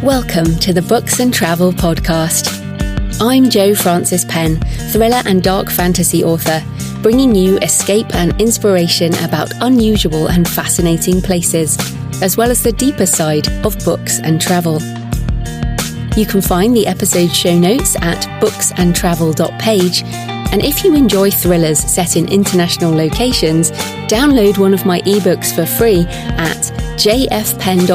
Welcome to the Books and Travel podcast. I'm Jo Frances Penn, thriller and dark fantasy author, bringing you escape and inspiration about unusual and fascinating places, as well as the deeper side of books and travel. You can find the episode show notes at booksandtravel.page, and if you enjoy thrillers set in international locations, download one of my ebooks for free at jfpen.com/free.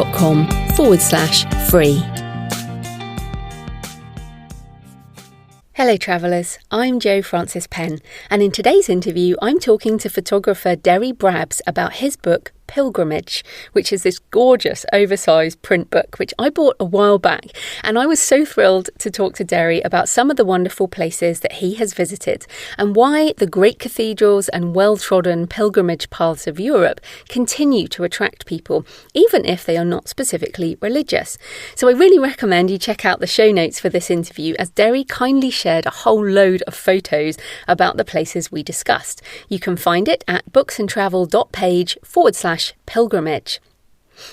Hello travellers, I'm Jo Frances Penn, and in today's interview I'm talking to photographer Derry Brabbs about his book Pilgrimage, which is this gorgeous oversized print book which I bought a while back, and I was so thrilled to talk to Derry about some of the wonderful places that he has visited and why the great cathedrals and well-trodden pilgrimage paths of Europe continue to attract people, even if they are not specifically religious. So I really recommend you check out the show notes for this interview, as Derry kindly shared a whole load of photos about the places we discussed. You can find it at booksandtravel.page/pilgrimage.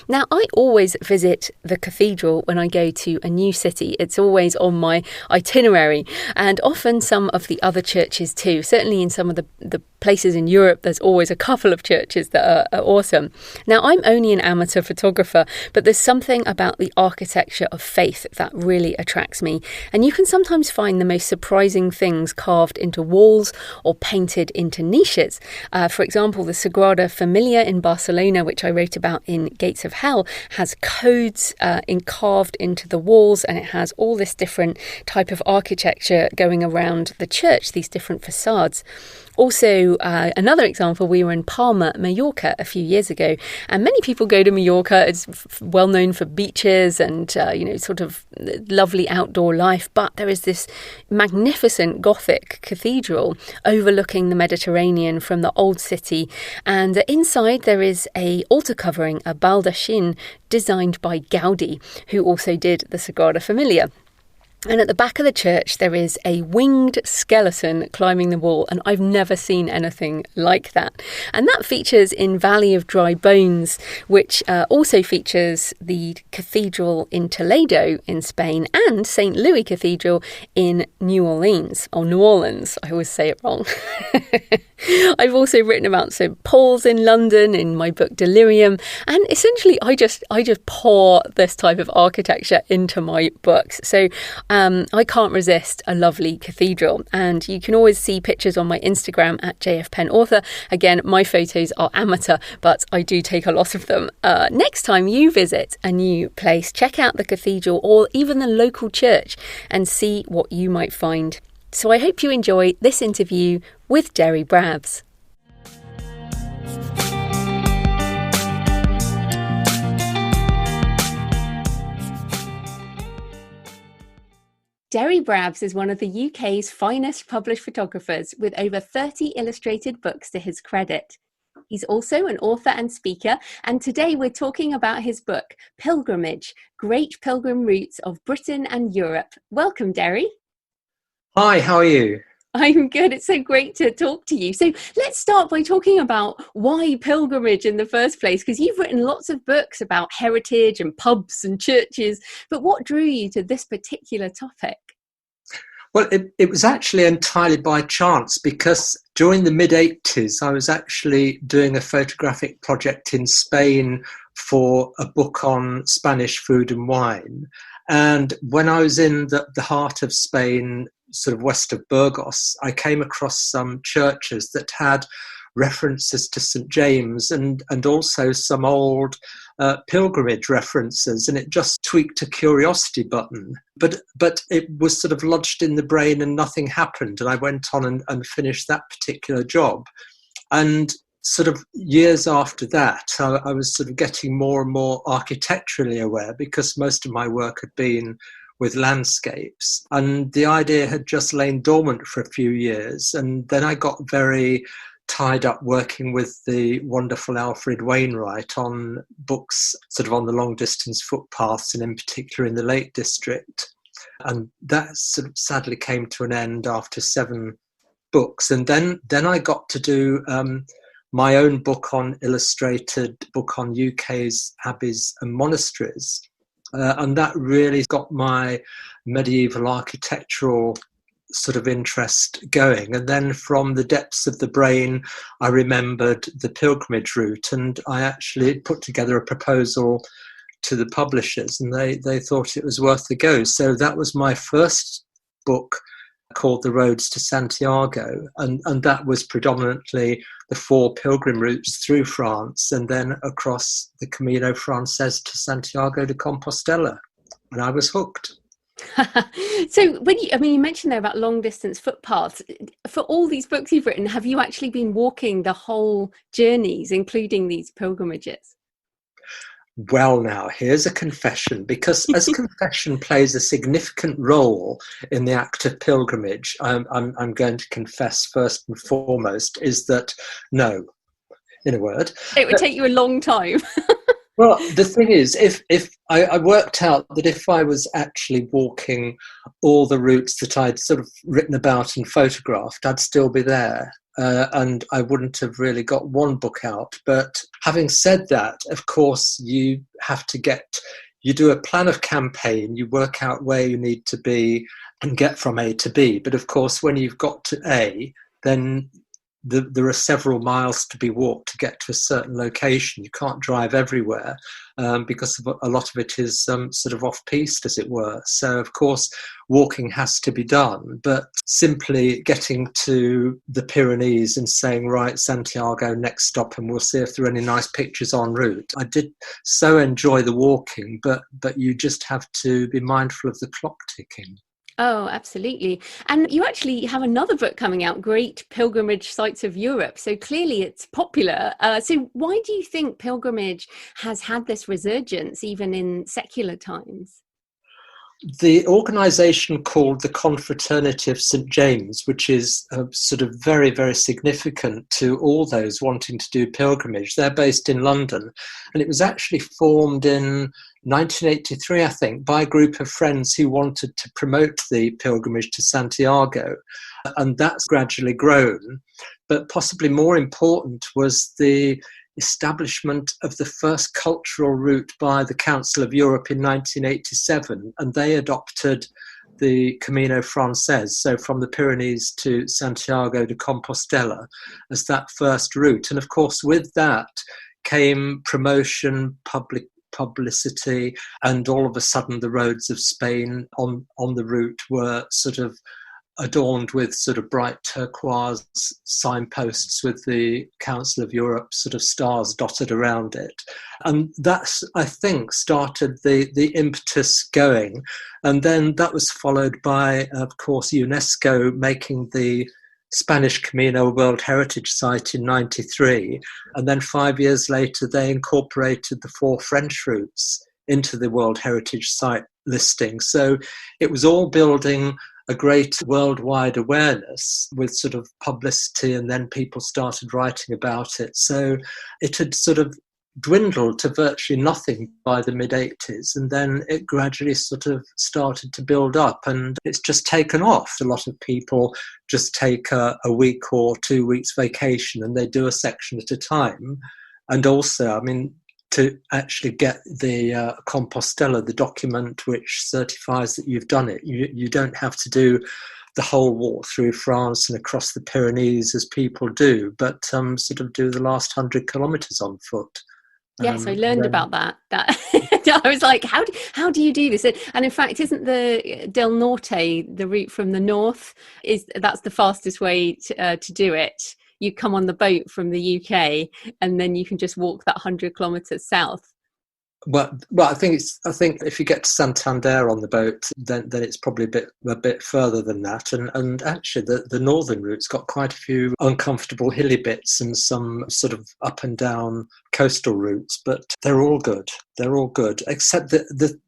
Now, I always visit the cathedral when I go to a new city. It's always on my itinerary, and often some of the other churches too. Certainly in some of the places in Europe, there's always a couple of churches that are awesome. Now, I'm only an amateur photographer, but there's something about the architecture of faith that really attracts me. And you can sometimes find the most surprising things carved into walls or painted into niches. For example, the Sagrada Familia in Barcelona, which I wrote about in Gates of Hell, has codes carved into the walls, and it has all this different type of architecture going around the church, these different facades. Also, another example, we were in Palma, Mallorca a few years ago, and many people go to Mallorca. It's well known for beaches and, sort of lovely outdoor life. But there is this magnificent Gothic cathedral overlooking the Mediterranean from the old city. And inside there is a altar covering, a baldachin, designed by Gaudi, who also did the Sagrada Familia. And at the back of the church, there is a winged skeleton climbing the wall, and I've never seen anything like that. And that features in Valley of Dry Bones, which also features the cathedral in Toledo in Spain and St. Louis Cathedral in New Orleans. I always say it wrong. I've also written about St. Paul's in London in my book Delirium, and essentially I just pour this type of architecture into my books. So I can't resist a lovely cathedral, and you can always see pictures on my Instagram at jfpenauthor. Again, my photos are amateur, but I do take a lot of them. Next time you visit a new place, check out the cathedral or even the local church and see what you might find. So I hope you enjoy this interview with Derry Brabbs. Derry Brabbs is one of the UK's finest published photographers, with over 30 illustrated books to his credit. He's also an author and speaker, and today we're talking about his book, Pilgrimage, Great Pilgrim Routes of Britain and Europe. Welcome, Derry. Hi, how are you? I'm good. It's so great to talk to you. So let's start by talking about why pilgrimage in the first place, because you've written lots of books about heritage and pubs and churches, but what drew you to this particular topic? Well, it was actually entirely by chance, because during the mid-80s, I was actually doing a photographic project in Spain for a book on Spanish food and wine. And when I was in the heart of Spain, sort of west of Burgos, I came across some churches that had references to St. James and also some old pilgrimage references, and it just tweaked a curiosity button. But it was sort of lodged in the brain and nothing happened, and I went on and finished that particular job. And sort of years after that, I was sort of getting more and more architecturally aware, because most of my work had been with landscapes, and the idea had just lain dormant for a few years. And then I got very tied up working with the wonderful Alfred Wainwright on books sort of on the long distance footpaths, and in particular in the Lake District. And that sort of sadly came to an end after 7 books. And then I got to do my own book on illustrated book on UK's abbeys and monasteries. And that really got my medieval architectural sort of interest going. And then from the depths of the brain, I remembered the pilgrimage route, and I actually put together a proposal to the publishers, and they thought it was worth the go. So that was my first book, called The Roads to Santiago, and that was predominantly the 4 pilgrim routes through France and then across the Camino Frances to Santiago de Compostela, and I was hooked. So you mentioned there about long distance footpaths. For all these books you've written, have you actually been walking the whole journeys, including these pilgrimages? Well, now, here's a confession, because as confession plays a significant role in the act of pilgrimage, I'm going to confess first and foremost is that no, in a word. It would take you a long time. Well, the thing is, if I worked out that if I was actually walking all the routes that I'd sort of written about and photographed, I'd still be there. And I wouldn't have really got one book out. But having said that, of course, you do a plan of campaign, you work out where you need to be and get from A to B. But of course, when you've got to A, then there are several miles to be walked to get to a certain location. You can't drive everywhere because a lot of it is sort of off-piste, as it were. So, of course, walking has to be done. But simply getting to the Pyrenees and saying, right, Santiago, next stop, and we'll see if there are any nice pictures en route. I did so enjoy the walking, but you just have to be mindful of the clock ticking. Oh, absolutely. And you actually have another book coming out, Great Pilgrimage Sites of Europe. So clearly it's popular. So why do you think pilgrimage has had this resurgence even in secular times? The organisation called the Confraternity of St James, which is sort of very, very significant to all those wanting to do pilgrimage. They're based in London, and it was actually formed in 1983, I think, by a group of friends who wanted to promote the pilgrimage to Santiago, and that's gradually grown. But possibly more important was the establishment of the first cultural route by the Council of Europe in 1987, and they adopted the Camino Frances, so from the Pyrenees to Santiago de Compostela, as that first route. And of course, with that came promotion, publicity, and all of a sudden the roads of Spain on the route were sort of adorned with sort of bright turquoise signposts with the Council of Europe sort of stars dotted around it. And that's, I think, started the impetus going. And then that was followed by, of course, UNESCO making the Spanish Camino a World Heritage Site in 93. And then 5 years later, they incorporated the 4 French routes into the World Heritage Site listing. So it was all building a great worldwide awareness with sort of publicity, and then people started writing about it. So it had sort of dwindled to virtually nothing by the mid-80s, and then it gradually sort of started to build up, and it's just taken off. A lot of people just take a week or 2 weeks vacation and they do a section at a time. And also, I mean, to actually get the Compostela, the document which certifies that you've done it. You don't have to do the whole walk through France and across the Pyrenees as people do, but sort of do the last 100 kilometres on foot. Yes, I learned about that. I was like, how do you do this? And in fact, isn't the Del Norte, the route from the north, that's the fastest way to do it? You come on the boat from the UK, and then you can just walk that 100 kilometres south. Well, I think if you get to Santander on the boat, then it's probably a bit further than that. And actually, the northern route's got quite a few uncomfortable hilly bits and some sort of up and down coastal routes, but they're all good. They're all good, except that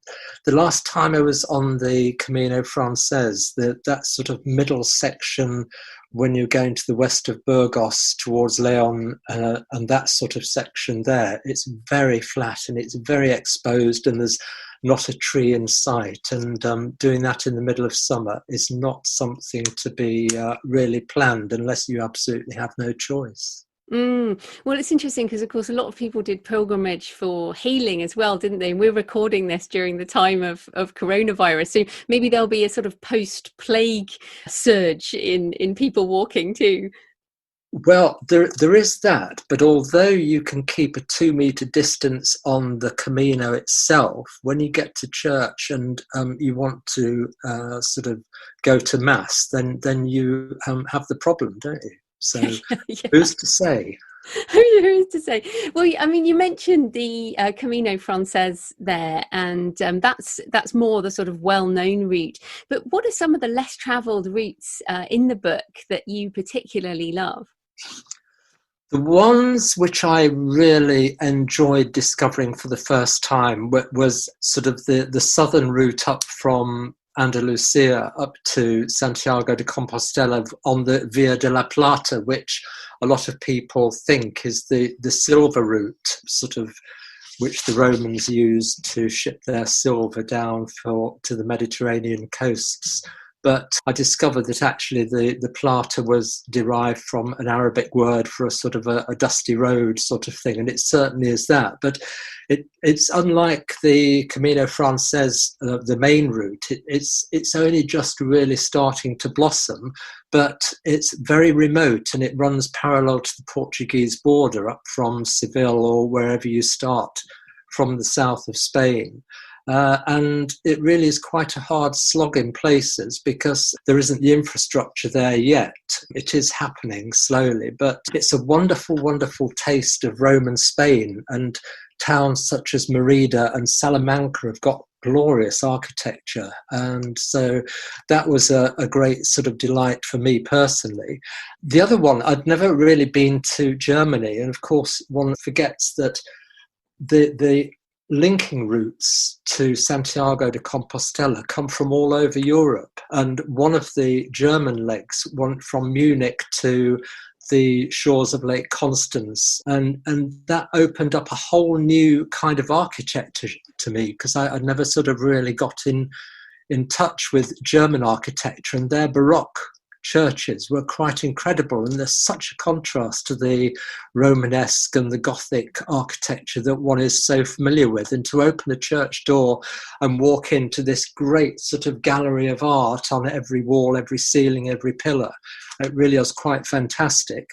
the last time I was on the Camino Frances, that sort of middle section when you're going to the west of Burgos towards Leon and that sort of section there, it's very flat and it's very exposed and there's not a tree in sight. And doing that in the middle of summer is not something to be really planned unless you absolutely have no choice. Well, it's interesting because, of course, a lot of people did pilgrimage for healing as well, didn't they? And we're recording this during the time of coronavirus, so maybe there'll be a sort of post-plague surge in people walking too. Well, there is that, but although you can keep a 2 meter distance on the Camino itself, when you get to church and you want to sort of go to mass, then you have the problem, don't you? So Yeah. who's to say? Who is to say? Well, I mean, you mentioned the Camino Frances there, and that's more the sort of well-known route. But what are some of the less travelled routes in the book that you particularly love? The ones which I really enjoyed discovering for the first time was sort of the southern route up from Andalusia up to Santiago de Compostela on the Via de la Plata, which a lot of people think is the silver route, sort of which the Romans used to ship their silver down to the Mediterranean coasts. But I discovered that actually the plata was derived from an Arabic word for a sort of a dusty road sort of thing, and it certainly is that. But it's unlike the Camino Frances, the main route. It's only just really starting to blossom, but it's very remote and it runs parallel to the Portuguese border up from Seville or wherever you start from the south of Spain. And it really is quite a hard slog in places because there isn't the infrastructure there yet. It is happening slowly, but it's a wonderful, wonderful taste of Roman Spain, and towns such as Merida and Salamanca have got glorious architecture. And so that was a great sort of delight for me personally. The other one, I'd never really been to Germany, and of course one forgets that the linking routes to Santiago de Compostela come from all over Europe. And one of the German legs went from Munich to the shores of Lake Constance. And that opened up a whole new kind of architecture to me, because I'd never sort of really got in touch with German architecture, and their Baroque churches were quite incredible, and there's such a contrast to the Romanesque and the Gothic architecture that one is so familiar with. And to open a church door and walk into this great sort of gallery of art on every wall, every ceiling, every pillar, it really was quite fantastic.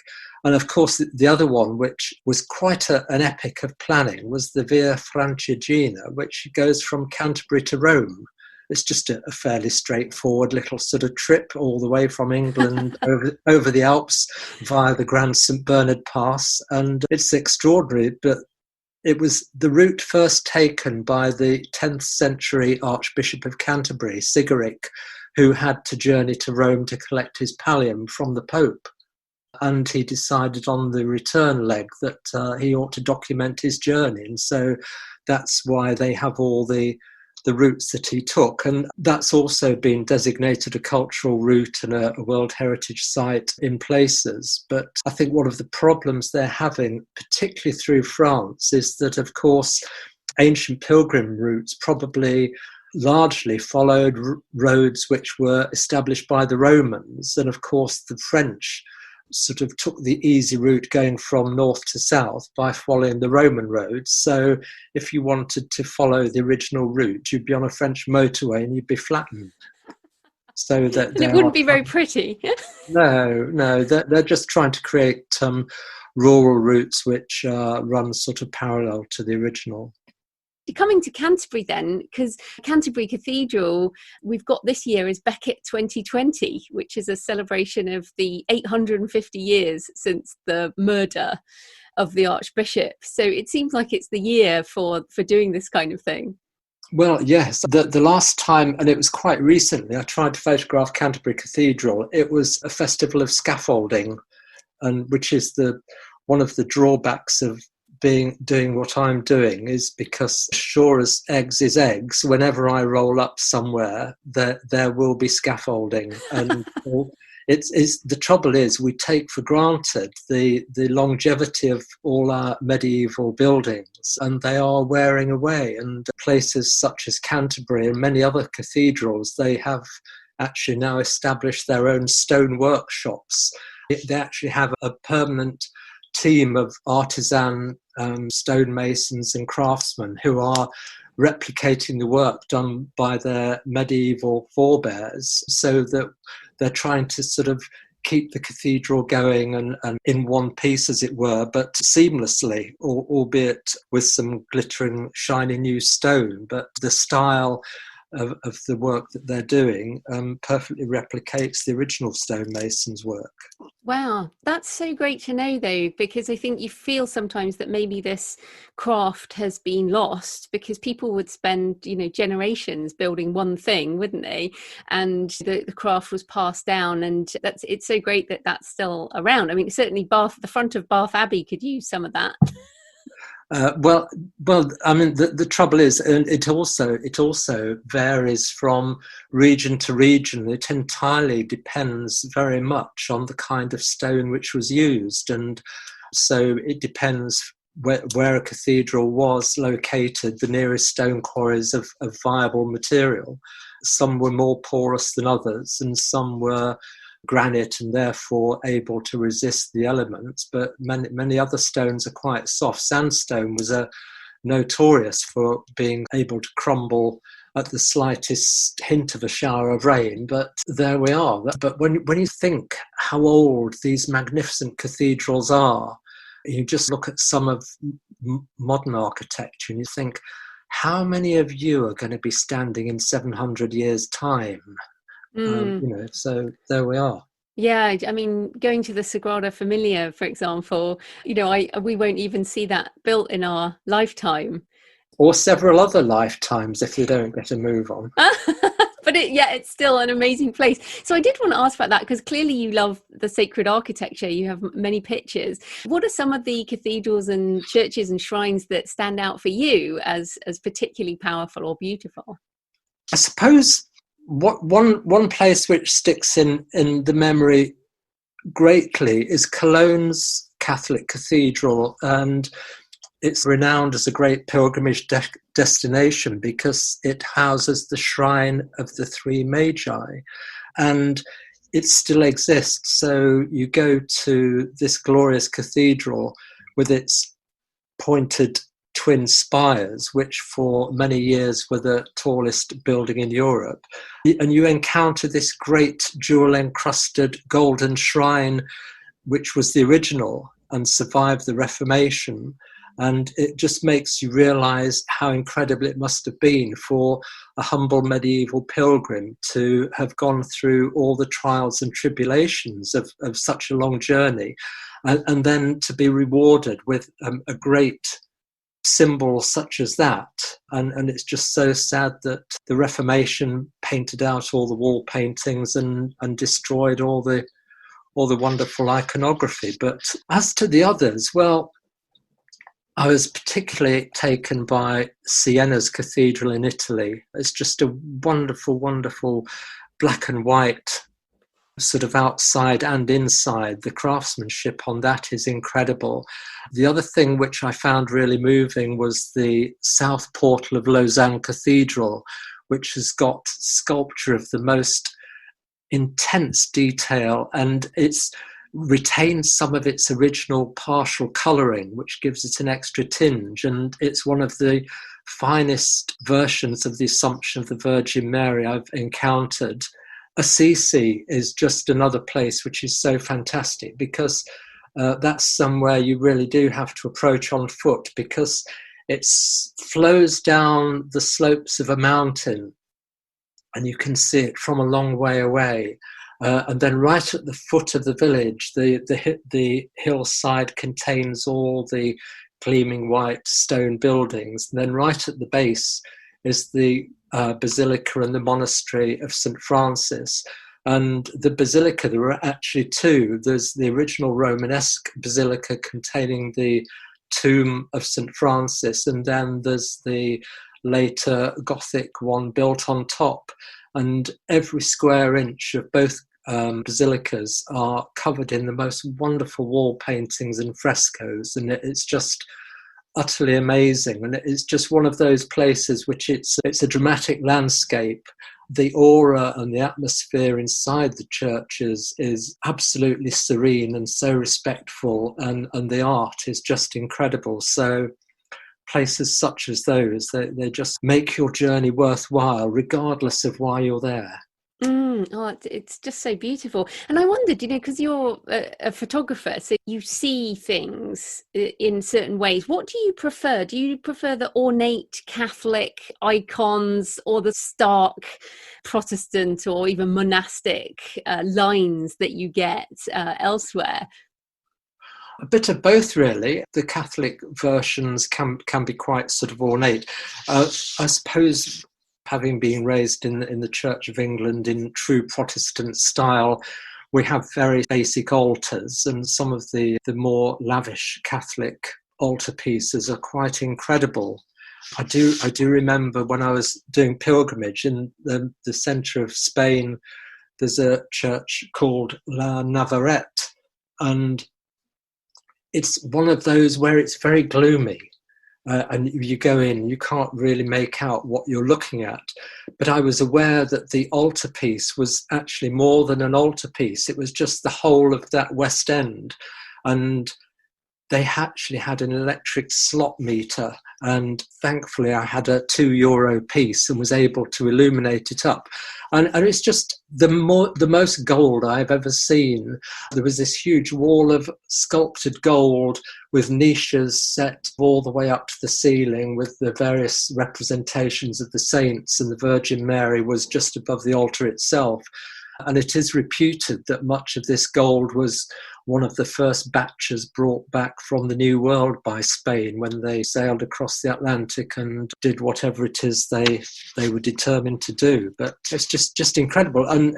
And of course, the other one, which was quite an epic of planning, was the Via Francigena, which goes from Canterbury to Rome. It's just a fairly straightforward little sort of trip all the way from England over the Alps via the Grand St. Bernard Pass. And it's extraordinary, but it was the route first taken by the 10th century Archbishop of Canterbury, Sigaric, who had to journey to Rome to collect his pallium from the Pope. And he decided on the return leg that he ought to document his journey. And so that's why they have all the routes that he took. And that's also been designated a cultural route and a World Heritage Site in places. But I think one of the problems they're having, particularly through France, is that, of course, ancient pilgrim routes probably largely followed roads which were established by the Romans. And of course, the French sort of took the easy route going from north to south by following the Roman roads. So if you wanted to follow the original route, you'd be on a French motorway and you'd be flattened. So that And it wouldn't be very pretty. no, they're just trying to create rural routes which run sort of parallel to the original. Coming to Canterbury then, because Canterbury Cathedral, we've got this year is Becket 2020, which is a celebration of the 850 years since the murder of the Archbishop. So it seems like it's the year for doing this kind of thing. Well, yes. The last time, and it was quite recently, I tried to photograph Canterbury Cathedral. It was a festival of scaffolding, and which is one of the drawbacks of doing what I'm doing, is because sure as eggs is eggs, whenever I roll up somewhere, there will be scaffolding. And it's the trouble is we take for granted the longevity of all our medieval buildings, and they are wearing away. And places such as Canterbury and many other cathedrals, they have actually now established their own stone workshops. They actually have a permanent team of artisan stonemasons and craftsmen who are replicating the work done by their medieval forebears, so that they're trying to sort of keep the cathedral going and in one piece, as it were, but seamlessly, albeit with some glittering, shiny new stone. But the style of the work that they're doing perfectly replicates the original stonemason's work. Wow, that's so great to know, though, because I think you feel sometimes that maybe this craft has been lost, because people would spend, generations building one thing, wouldn't they? And the craft was passed down, and it's so great that that's still around. I mean, certainly the front of Bath Abbey could use some of that. Well. I mean, the trouble is, and it also varies from region to region. It entirely depends very much on the kind of stone which was used, and so it depends where a cathedral was located. The nearest stone quarries of viable material. Some were more porous than others, and some were granite and therefore able to resist the elements, but many other stones are quite soft. Sandstone was notorious for being able to crumble at the slightest hint of a shower of rain, but there we are. But when you think how old these magnificent cathedrals are, you just look at some of modern architecture and you think, how many of you are going to be standing in 700 years' time? So there we are. Yeah, I mean, going to the Sagrada Familia, for example, we won't even see that built in our lifetime. Or several other lifetimes if they don't get a move on. But it's still an amazing place. So I did want to ask about that, because clearly you love the sacred architecture. You have many pictures. What are some of the cathedrals and churches and shrines that stand out for you as particularly powerful or beautiful? I suppose one place which sticks in the memory greatly is Cologne's Catholic Cathedral, and it's renowned as a great pilgrimage destination because it houses the shrine of the three magi, and it still exists. So you go to this glorious cathedral with its pointed twin spires, which for many years were the tallest building in Europe. And you encounter this great jewel-encrusted golden shrine, which was the original and survived the Reformation. And it just makes you realise how incredible it must have been for a humble medieval pilgrim to have gone through all the trials and tribulations of such a long journey, and then to be rewarded with a great symbol such as that. And it's just so sad that the Reformation painted out all the wall paintings and destroyed all the wonderful iconography. But as to the others, well, I was particularly taken by Siena's cathedral in Italy. It's just a wonderful, wonderful black and white sort of outside and inside. The craftsmanship on that is incredible. The other thing which I found really moving was the south portal of Lausanne Cathedral, which has got sculpture of the most intense detail, and it's retains some of its original partial colouring, which gives it an extra tinge, and it's one of the finest versions of the Assumption of the Virgin Mary I've encountered. Assisi is just another place which is so fantastic, because that's somewhere you really do have to approach on foot, because it flows down the slopes of a mountain and you can see it from a long way away. And then right at the foot of the village, the hillside contains all the gleaming white stone buildings. And then right at the base is the basilica and the monastery of St. Francis. And the basilica, there are actually two. There's the original Romanesque basilica containing the tomb of St. Francis, and then there's the later Gothic one built on top. And every square inch of both basilicas are covered in the most wonderful wall paintings and frescoes, and it's just utterly amazing, and it's just one of those places which it's a dramatic landscape. The aura and the atmosphere inside the church is absolutely serene and so respectful, and the art is just incredible. So places such as those, they just make your journey worthwhile regardless of why you're there. Oh, it's just so beautiful. And I wondered, because you're a photographer, so you see things in certain ways. What do you prefer? Do you prefer the ornate Catholic icons or the stark Protestant or even monastic lines that you get elsewhere? A bit of both, really. The Catholic versions can be quite sort of ornate. I suppose, having been raised in the Church of England in true Protestant style, we have very basic altars, and some of the more lavish Catholic altarpieces are quite incredible. I do remember when I was doing pilgrimage in the centre of Spain, there's a church called La Navarrete, and it's one of those where it's very gloomy. And you go in, you can't really make out what you're looking at. But I was aware that the altarpiece was actually more than an altarpiece. It was just the whole of that west end. And they actually had an electric slot meter. And thankfully I had a €2 piece and was able to illuminate it up. And it's just the most gold I've ever seen. There was this huge wall of sculpted gold with niches set all the way up to the ceiling with the various representations of the saints, and the Virgin Mary was just above the altar itself. And it is reputed that much of this gold was one of the first batches brought back from the New World by Spain when they sailed across the Atlantic and did whatever it is they were determined to do. But it's just incredible. And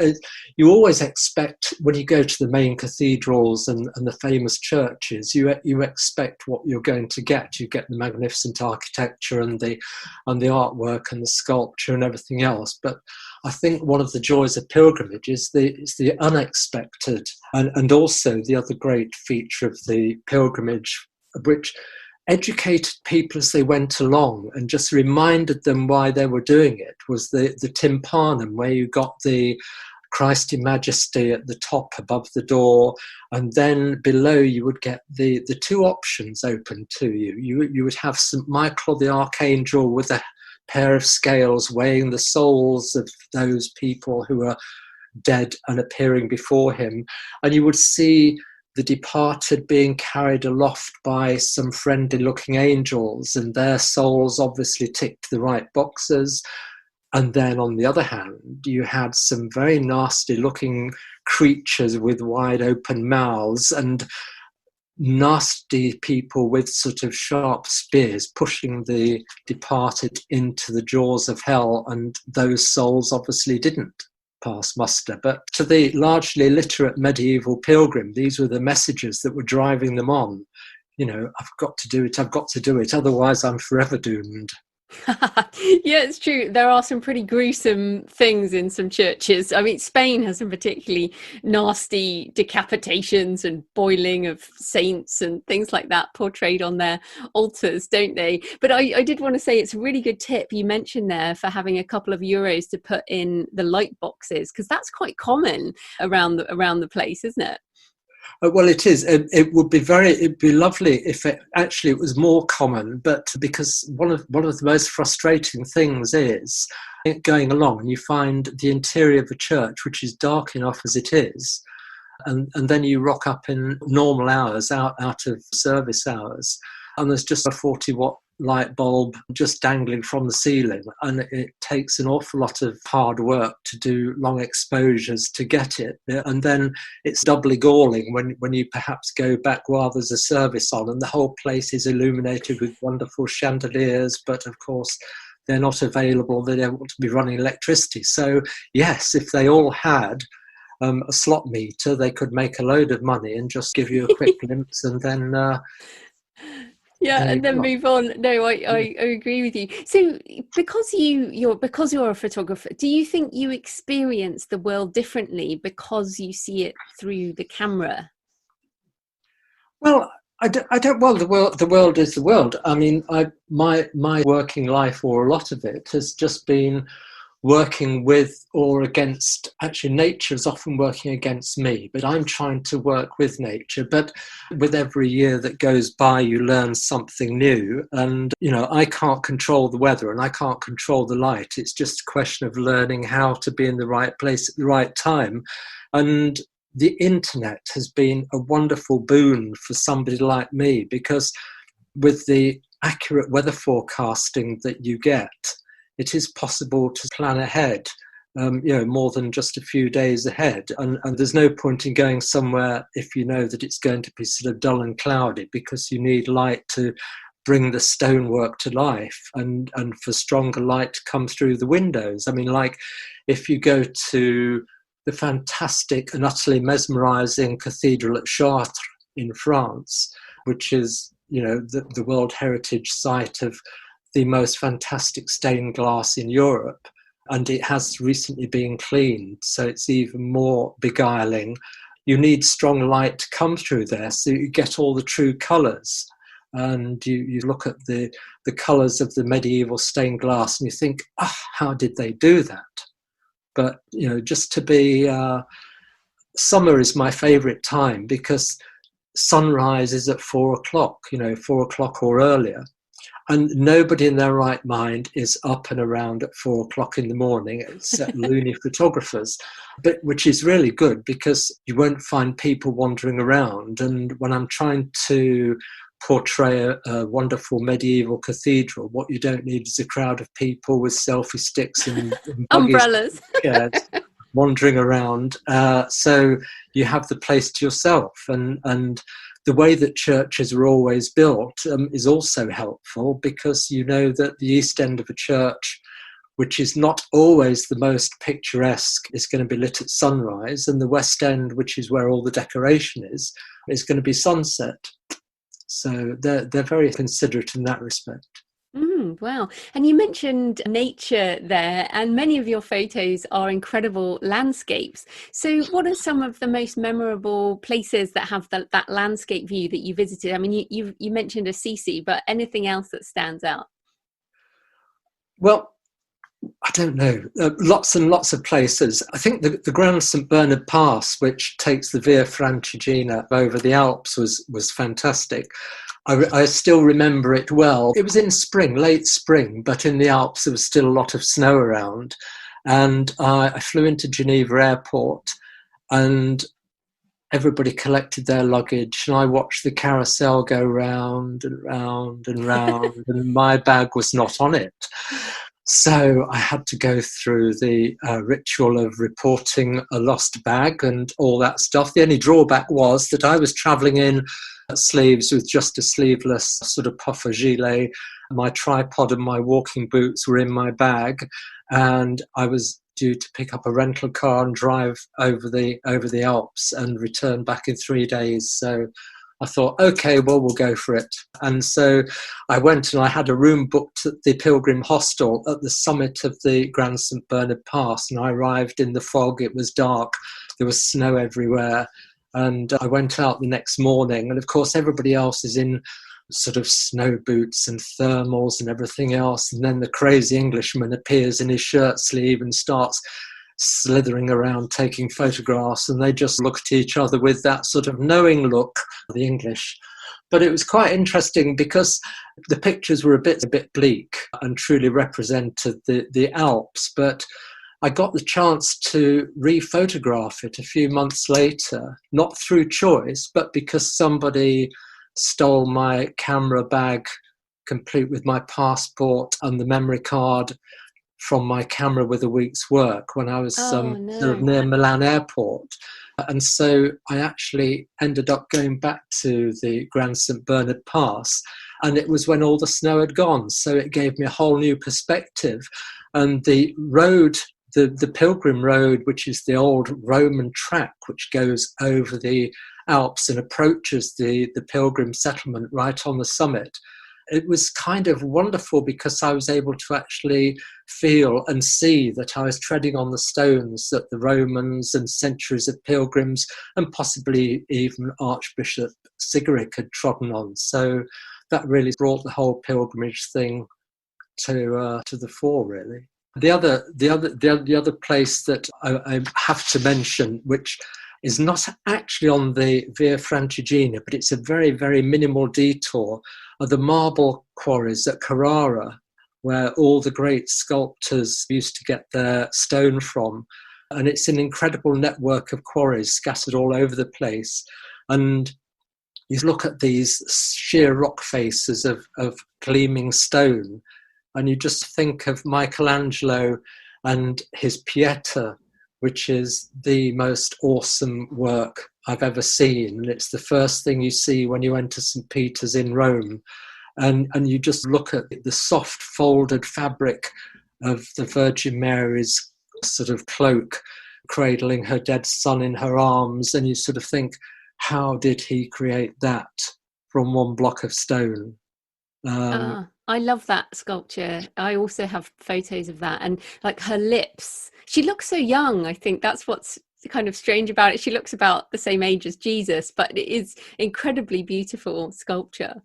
you always expect, when you go to the main cathedrals and the famous churches, you expect what you're going to get. You get the magnificent architecture and the artwork and the sculpture and everything else. But I think one of the joys of pilgrimage is the unexpected, and also the other great feature of the pilgrimage, which educated people as they went along and just reminded them why they were doing it, was the tympanum, where you got the Christ in Majesty at the top above the door, and then below you would get the two options open to you. You would have St. Michael the Archangel with a pair of scales weighing the souls of those people who are dead and appearing before him, and you would see the departed being carried aloft by some friendly looking angels, and their souls obviously ticked the right boxes. And then on the other hand, you had some very nasty looking creatures with wide open mouths and nasty people with sort of sharp spears pushing the departed into the jaws of hell, and those souls obviously didn't pass muster. But to the largely illiterate medieval pilgrim, these were the messages that were driving them on. I've got to do it, otherwise I'm forever doomed. Yeah, it's true. There are some pretty gruesome things in some churches. I mean, Spain has some particularly nasty decapitations and boiling of saints and things like that portrayed on their altars, don't they? But I did want to say it's a really good tip you mentioned there for having a couple of euros to put in the light boxes, because that's quite common around the place, isn't it? Well, it is. It'd be lovely if it was more common. But because one of the most frustrating things is going along and you find the interior of a church, which is dark enough as it is, and then you rock up in normal hours, out of service hours, and there's just a 40-watt light bulb just dangling from the ceiling, and it takes an awful lot of hard work to do long exposures to get it, and then it's doubly galling when you perhaps go back while there's a service on and the whole place is illuminated with wonderful chandeliers, but of course they're not available, they don't want to be running electricity. So yes, if they all had a slot meter, they could make a load of money and just give you a quick glimpse and then yeah, and then move on. No, I agree with you. So because you're a photographer, do you think you experience the world differently because you see it through the camera? Well, I don't. Well, the world is the world. I mean, my working life, or a lot of it, has just been working with or against. Actually, nature is often working against me, but I'm trying to work with nature. But with every year that goes by, you learn something new. And I can't control the weather, and I can't control the light. It's just a question of learning how to be in the right place at the right time. And the internet has been a wonderful boon for somebody like me, because with the accurate weather forecasting that you get, it is possible to plan ahead, more than just a few days ahead. And there's no point in going somewhere if you know that it's going to be sort of dull and cloudy, because you need light to bring the stonework to life, and for stronger light to come through the windows. I mean, like if you go to the fantastic and utterly mesmerizing cathedral at Chartres in France, which is, the World Heritage Site of the most fantastic stained glass in Europe. And it has recently been cleaned, so it's even more beguiling. You need strong light to come through there, so you get all the true colours. And you look at the colours of the medieval stained glass and you think, how did they do that? But, just to be, summer is my favourite time, because sunrise is at 4:00, 4:00 or earlier. And nobody in their right mind is up and around at 4:00 in the morning, except loony photographers, but which is really good, because you won't find people wandering around. And when I'm trying to portray a wonderful medieval cathedral, what you don't need is a crowd of people with selfie sticks and buggies, umbrellas, wandering around. So you have the place to yourself, and the way that churches are always built is also helpful, because you know that the east end of a church, which is not always the most picturesque, is going to be lit at sunrise, and the west end, which is where all the decoration is going to be sunset. So they're very considerate in that respect. Wow. And you mentioned nature there, and many of your photos are incredible landscapes. So what are some of the most memorable places that have that landscape view that you visited? I mean, you mentioned Assisi, but anything else that stands out? Well, I don't know. Lots and lots of places. I think the Grand St Bernard Pass, which takes the Via Francigena over the Alps, was fantastic. I still remember it well. It was in spring, late spring, but in the Alps there was still a lot of snow around. And I flew into Geneva Airport, and everybody collected their luggage, and I watched the carousel go round and round and round, and my bag was not on it. So I had to go through the ritual of reporting a lost bag and all that stuff. The only drawback was that I was travelling in sleeves with just a sleeveless sort of puffer gilet. My tripod and my walking boots were in my bag, and I was due to pick up a rental car and drive over the Alps and return back in 3 days. So I thought, okay, well, we'll go for it. And so I went, and I had a room booked at the Pilgrim Hostel at the summit of the Grand St Bernard Pass. And I arrived in the fog. It was dark. There was snow everywhere. And I went out the next morning. And of course, everybody else is in sort of snow boots and thermals and everything else. And then the crazy Englishman appears in his shirt sleeve and starts slithering around taking photographs, and they just look at each other with that sort of knowing look, the English. But it was quite interesting, because the pictures were a bit bleak and truly represented the Alps, but I got the chance to re-photograph it a few months later, not through choice, but because somebody stole my camera bag complete with my passport and the memory card from my camera with a week's work when I was sort of near Milan airport. And so I actually ended up going back to the Grand St Bernard Pass, and it was when all the snow had gone. So it gave me a whole new perspective. And the road, the Pilgrim Road, which is the old Roman track which goes over the Alps and approaches the Pilgrim settlement right on the summit, it was kind of wonderful because I was able to actually feel and see that I was treading on the stones that the Romans and centuries of pilgrims and possibly even Archbishop Sigaric had trodden on. So that really brought the whole pilgrimage thing to the fore, really. The other place that I have to mention, which is not actually on the Via Francigena, but it's a very, very minimal detour, are the marble quarries at Carrara, where all the great sculptors used to get their stone from. And it's an incredible network of quarries scattered all over the place. And you look at these sheer rock faces of gleaming stone, and you just think of Michelangelo and his Pieta, which is the most awesome work I've ever seen. And it's the first thing you see when you enter St. Peter's in Rome. And you just look at the soft folded fabric of the Virgin Mary's sort of cloak, cradling her dead son in her arms. And you sort of think, how did he create that from one block of stone? I love that sculpture. I also have photos of that, and like her lips, she looks so young. I think that's what's kind of strange about it. She looks about the same age as Jesus, but it is incredibly beautiful sculpture.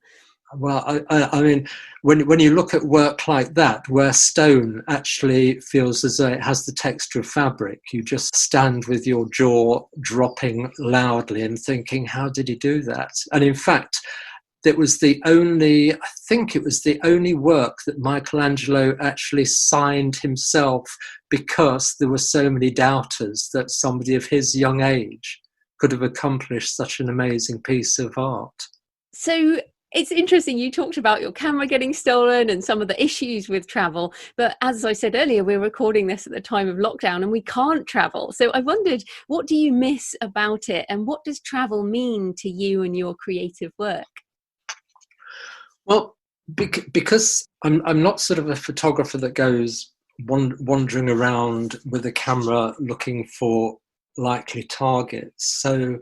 Well, I mean, when you look at work like that, where stone actually feels as though it has the texture of fabric, you just stand with your jaw dropping loudly and thinking, how did he do that? And in fact, I think it was the only work that Michelangelo actually signed himself, because there were so many doubters that somebody of his young age could have accomplished such an amazing piece of art. So it's interesting, you talked about your camera getting stolen and some of the issues with travel, but as I said earlier, we're recording this at the time of lockdown and we can't travel. So I wondered, what do you miss about it, and what does travel mean to you and your creative work? Well, because I'm not sort of a photographer that goes wandering around with a camera looking for likely targets. So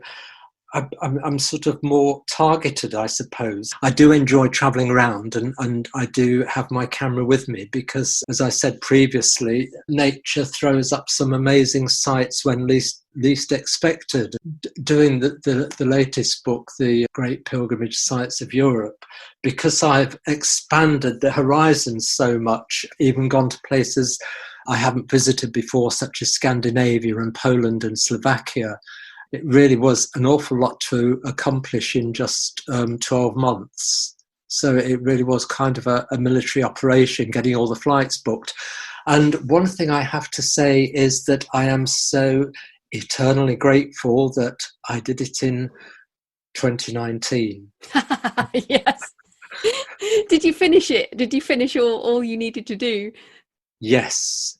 I'm sort of more targeted, I suppose. I do enjoy travelling around, and I do have my camera with me because, as I said previously, nature throws up some amazing sights when least expected. Doing the latest book, The Great Pilgrimage Sites of Europe, because I've expanded the horizons so much, even gone to places I haven't visited before, such as Scandinavia and Poland and Slovakia. It really was an awful lot to accomplish in just 12 months. So it really was kind of a military operation, getting all the flights booked. And one thing I have to say is that I am so eternally grateful that I did it in 2019. Yes. Did you finish it? Did you finish all you needed to do? Yes.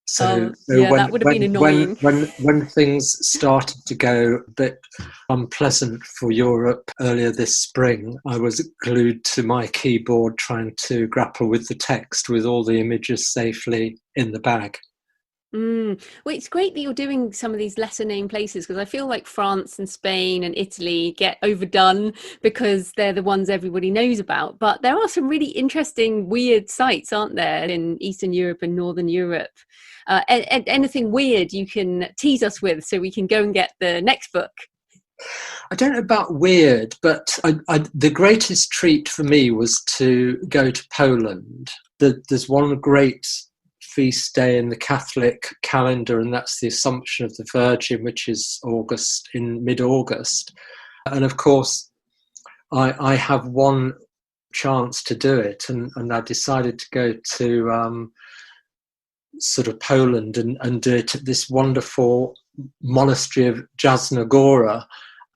So that would have been annoying. When things started to go a bit unpleasant for Europe earlier this spring, I was glued to my keyboard trying to grapple with the text with all the images safely in the bag. Well, it's great that you're doing some of these lesser known places, because I feel like France and Spain and Italy get overdone because they're the ones everybody knows about. But there are some really interesting, weird sites, aren't there, in Eastern Europe and Northern Europe? Anything weird you can tease us with so we can go and get the next book? I don't know about weird, but the greatest treat for me was to go to Poland. There's one great feast day in the Catholic calendar, and that's the Assumption of the Virgin, which is in mid-August. And of course, I have one chance to do it, and I decided to go to sort of Poland and do it at this wonderful monastery of Jasna Gora.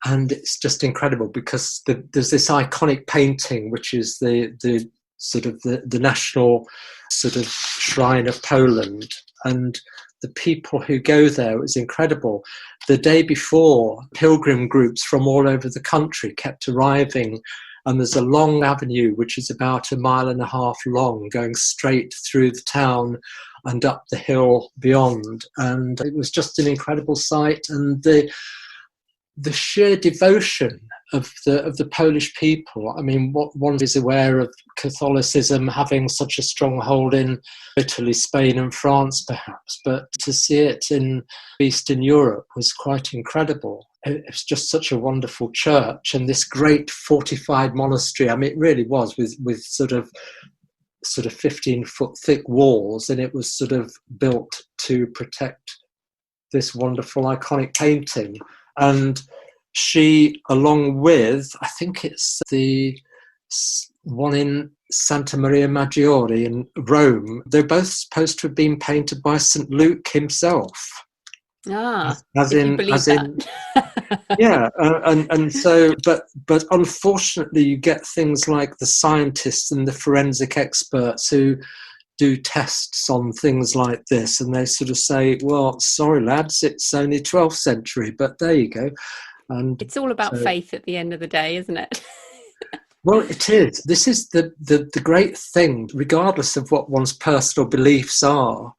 And it's just incredible because there's this iconic painting, which is the sort of the national sort of shrine of Poland, and the people who go there is incredible. The day before, pilgrim groups from all over the country kept arriving, and there's a long avenue which is about 1.5 miles long, going straight through the town and up the hill beyond. And it was just an incredible sight, and the sheer devotion the Polish people. I mean, what one is aware of Catholicism having such a stronghold in Italy, Spain and France perhaps, but to see it in Eastern Europe was quite incredible. It's just such a wonderful church, and this great fortified monastery. I mean, it really was, with sort of 15-foot thick walls, and it was sort of built to protect this wonderful iconic painting. And she, along with, I think it's the one in Santa Maria Maggiore in Rome, they're both supposed to have been painted by St. Luke himself. As in, yeah, and so, but unfortunately, you get things like the scientists and the forensic experts who do tests on things like this, and they sort of say, "Well, sorry, lads, it's only 12th century," but there you go. And it's all about faith at the end of the day, isn't it? Well, it is. This is the great thing, regardless of what one's personal beliefs are.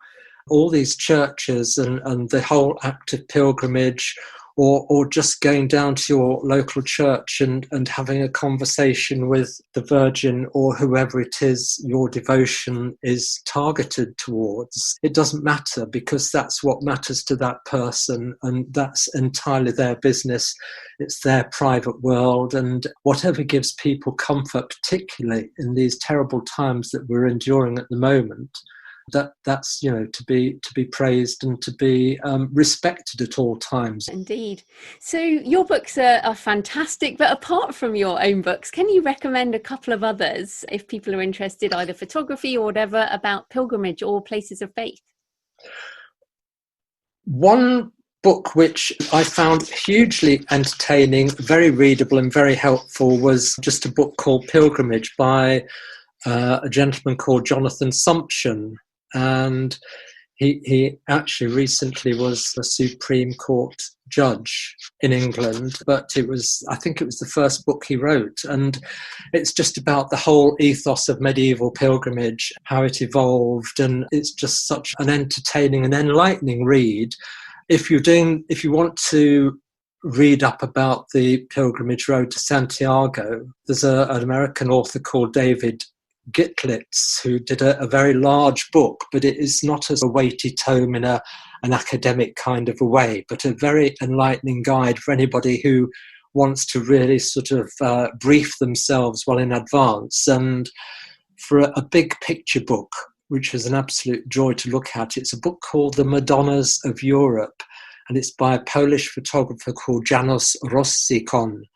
All these churches and the whole act of pilgrimage, or just going down to your local church and having a conversation with the Virgin or whoever it is your devotion is targeted towards. It doesn't matter, because that's what matters to that person, and that's entirely their business. It's their private world, and whatever gives people comfort, particularly in these terrible times that we're enduring at the moment, that's to be praised and to be respected at all times. Indeed. So your books are fantastic, but apart from your own books, can you recommend a couple of others if people are interested, either photography or whatever, about pilgrimage or places of faith? One book which I found hugely entertaining, very readable and very helpful was just a book called Pilgrimage by a gentleman called Jonathan Sumption. And he actually recently was a Supreme Court judge in England, but I think it was the first book he wrote. And it's just about the whole ethos of medieval pilgrimage, how it evolved. And it's just such an entertaining and enlightening read. If you want to read up about the pilgrimage road to Santiago, there's an American author called David Gitlitz who did a very large book, but it is not as a weighty tome in an academic kind of a way, but a very enlightening guide for anybody who wants to really sort of brief themselves well in advance. And for a big picture book, which is an absolute joy to look at, it's a book called The Madonnas of Europe, and it's by a Polish photographer called Janusz Rossikon.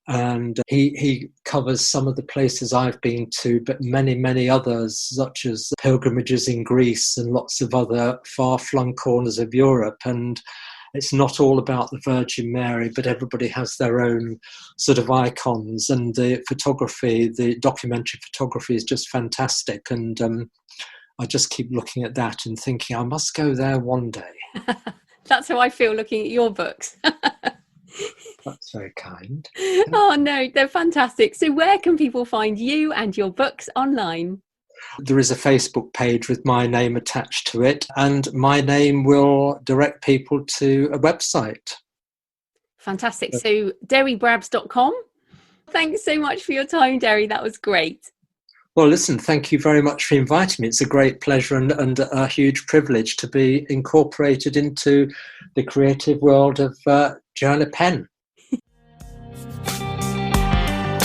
And he covers some of the places I've been to, but many, many others, such as pilgrimages in Greece and lots of other far-flung corners of Europe. And it's not all about the Virgin Mary, but everybody has their own sort of icons. And the photography, the documentary photography is just fantastic. And I just keep looking at that and thinking, I must go there one day. That's how I feel looking at your books. That's very kind. Oh no, they're fantastic. So where can people find you and your books online? There is a Facebook page with my name attached to it, and my name will direct people to a website. Fantastic. So derrybrabbs.com. Thanks so much for your time, Derry. That was great. Well, listen, thank you very much for inviting me. It's a great pleasure and a huge privilege to be incorporated into the creative world of Joanna Penn.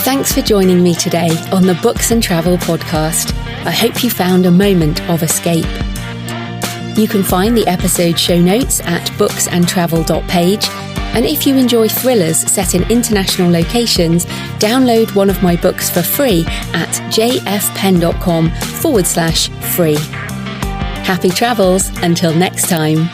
Thanks for joining me today on the Books and Travel podcast. I hope you found a moment of escape. You can find the episode show notes at booksandtravel.page. And if you enjoy thrillers set in international locations, download one of my books for free at jfpenn.com/free. Happy travels until next time.